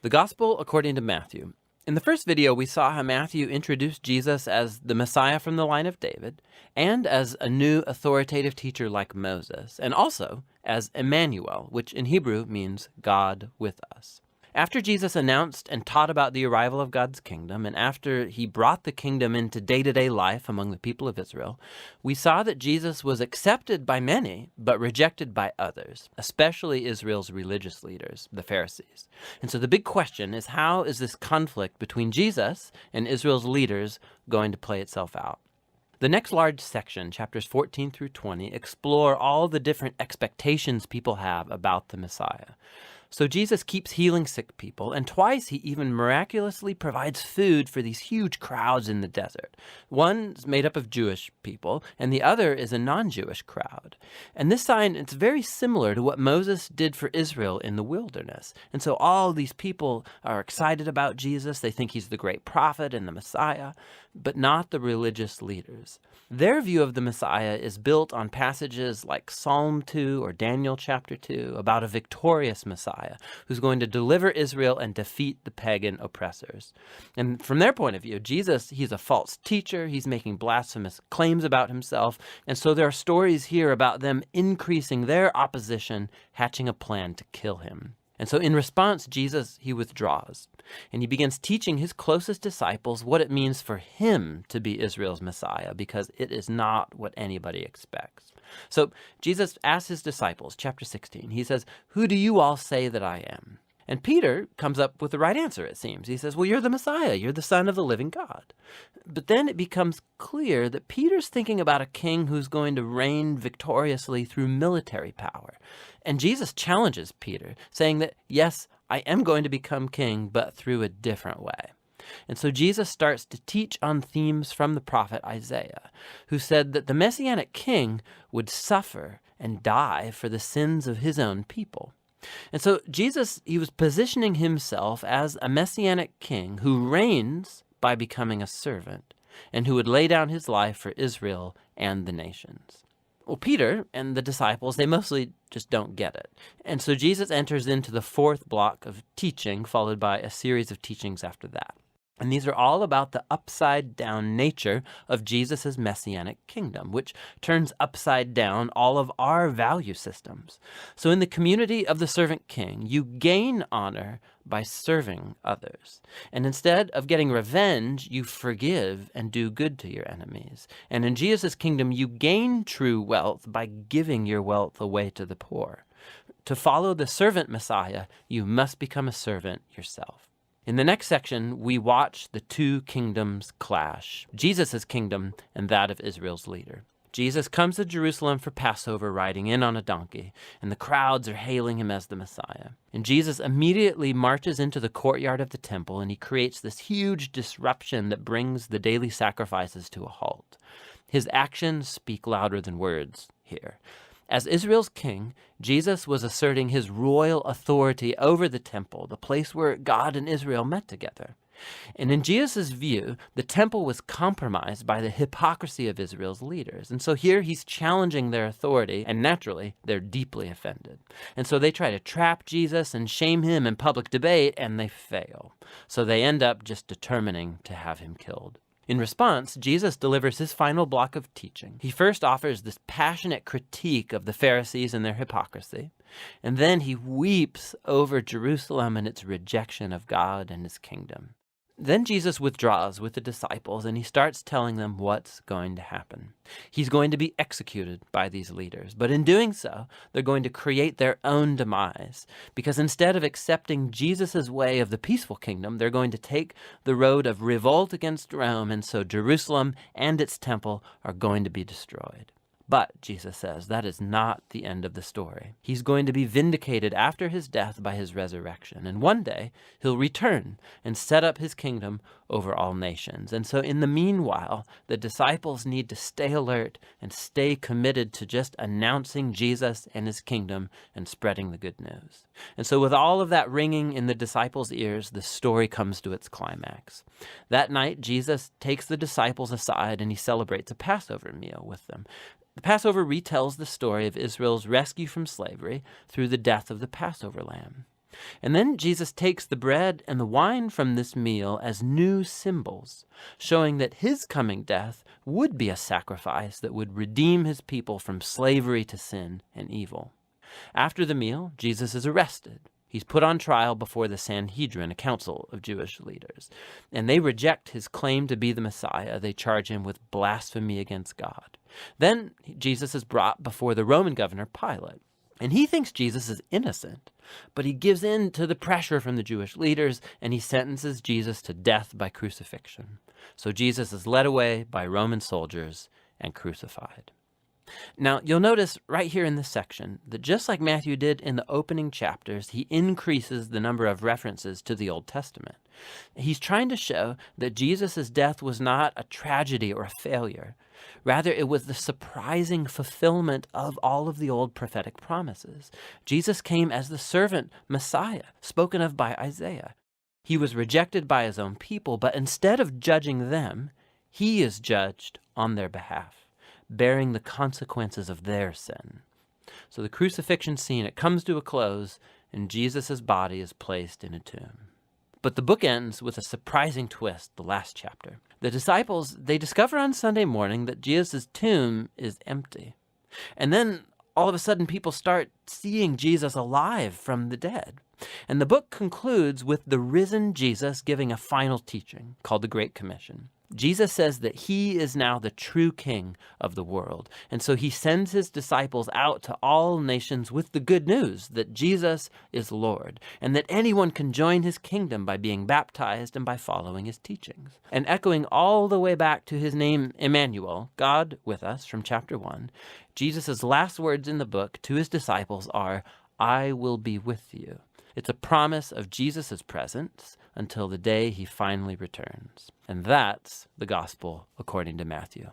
The Gospel according to Matthew. In the first video, we saw how Matthew introduced Jesus as the Messiah from the line of David, and as a new authoritative teacher like Moses, and also as Emmanuel, which in Hebrew means God with us. After Jesus announced and taught about the arrival of God's kingdom, and after he brought the kingdom into day-to-day life among the people of Israel, we saw that Jesus was accepted by many, but rejected by others, especially Israel's religious leaders, the Pharisees. And so the big question is, how is this conflict between Jesus and Israel's leaders going to play itself out? The next large section, chapters 14 through 20, explore all the different expectations people have about the Messiah. So Jesus keeps healing sick people, and twice he even miraculously provides food for these huge crowds in the desert. One's made up of Jewish people, and the other is a non-Jewish crowd. And this sign, it's very similar to what Moses did for Israel in the wilderness. And so all these people are excited about Jesus. They think he's the great prophet and the Messiah, but not the religious leaders. Their view of the Messiah is built on passages like Psalm 2 or Daniel chapter 2 about a victorious Messiah who's going to deliver Israel and defeat the pagan oppressors. And from their point of view, Jesus, he's a false teacher. He's making blasphemous claims about himself. And so there are stories here about them increasing their opposition, hatching a plan to kill him. And so in response, Jesus, he withdraws, and he begins teaching his closest disciples what it means for him to be Israel's Messiah, because it is not what anybody expects. So Jesus asks his disciples, chapter 16, he says, "Who do you all say that I am?" And Peter comes up with the right answer, it seems. He says, "Well, you're the Messiah. You're the Son of the living God." But then it becomes clear that Peter's thinking about a king who's going to reign victoriously through military power. And Jesus challenges Peter, saying that, yes, I am going to become king, but through a different way. And so Jesus starts to teach on themes from the prophet Isaiah, who said that the Messianic king would suffer and die for the sins of his own people. And so Jesus, he was positioning himself as a Messianic king who reigns by becoming a servant, and who would lay down his life for Israel and the nations. Well, Peter and the disciples, they mostly just don't get it. And so Jesus enters into the fourth block of teaching, followed by a series of teachings after that. And these are all about the upside-down nature of Jesus' messianic kingdom, which turns upside down all of our value systems. So in the community of the servant king, you gain honor by serving others. And instead of getting revenge, you forgive and do good to your enemies. And in Jesus' kingdom, you gain true wealth by giving your wealth away to the poor. To follow the servant Messiah, you must become a servant yourself. In the next section, we watch the two kingdoms clash, Jesus' kingdom and that of Israel's leader. Jesus comes to Jerusalem for Passover riding in on a donkey, and the crowds are hailing him as the Messiah. And Jesus immediately marches into the courtyard of the temple, and he creates this huge disruption that brings the daily sacrifices to a halt. His actions speak louder than words here. As Israel's king, Jesus was asserting his royal authority over the temple, the place where God and Israel met together. And in Jesus' view, the temple was compromised by the hypocrisy of Israel's leaders. And so here he's challenging their authority, and naturally, they're deeply offended. And so they try to trap Jesus and shame him in public debate, and they fail. So they end up just determining to have him killed. In response, Jesus delivers his final block of teaching. He first offers this passionate critique of the Pharisees and their hypocrisy, and then he weeps over Jerusalem and its rejection of God and his kingdom. Then Jesus withdraws with the disciples, and he starts telling them what's going to happen. He's going to be executed by these leaders, but in doing so, they're going to create their own demise, because instead of accepting Jesus' way of the peaceful kingdom, they're going to take the road of revolt against Rome, and so Jerusalem and its temple are going to be destroyed. But, Jesus says, that is not the end of the story. He's going to be vindicated after his death by his resurrection. And one day, he'll return and set up his kingdom over all nations. And so in the meanwhile, the disciples need to stay alert and stay committed to just announcing Jesus and his kingdom and spreading the good news. And so with all of that ringing in the disciples' ears, the story comes to its climax. That night, Jesus takes the disciples aside and he celebrates a Passover meal with them. The Passover retells the story of Israel's rescue from slavery through the death of the Passover lamb. And then Jesus takes the bread and the wine from this meal as new symbols, showing that his coming death would be a sacrifice that would redeem his people from slavery to sin and evil. After the meal, Jesus is arrested. He's put on trial before the Sanhedrin, a council of Jewish leaders, and they reject his claim to be the Messiah. They charge him with blasphemy against God. Then Jesus is brought before the Roman governor Pilate, and he thinks Jesus is innocent, but he gives in to the pressure from the Jewish leaders, and he sentences Jesus to death by crucifixion. So Jesus is led away by Roman soldiers and crucified. Now, you'll notice right here in this section that just like Matthew did in the opening chapters, he increases the number of references to the Old Testament. He's trying to show that Jesus' death was not a tragedy or a failure. Rather, it was the surprising fulfillment of all of the old prophetic promises. Jesus came as the servant Messiah, spoken of by Isaiah. He was rejected by his own people, but instead of judging them, he is judged on their behalf, bearing the consequences of their sin. So the crucifixion scene, it comes to a close, and Jesus' body is placed in a tomb. But the book ends with a surprising twist, the last chapter. The disciples, they discover on Sunday morning that Jesus' tomb is empty. And then all of a sudden people start seeing Jesus alive from the dead. And the book concludes with the risen Jesus giving a final teaching called the Great Commission. Jesus says that he is now the true king of the world. And so he sends his disciples out to all nations with the good news that Jesus is Lord and that anyone can join his kingdom by being baptized and by following his teachings. And echoing all the way back to his name, Emmanuel, God with us, from chapter 1, Jesus' last words in the book to his disciples are, "I will be with you." It's a promise of Jesus' presence until the day he finally returns. And that's the gospel according to Matthew.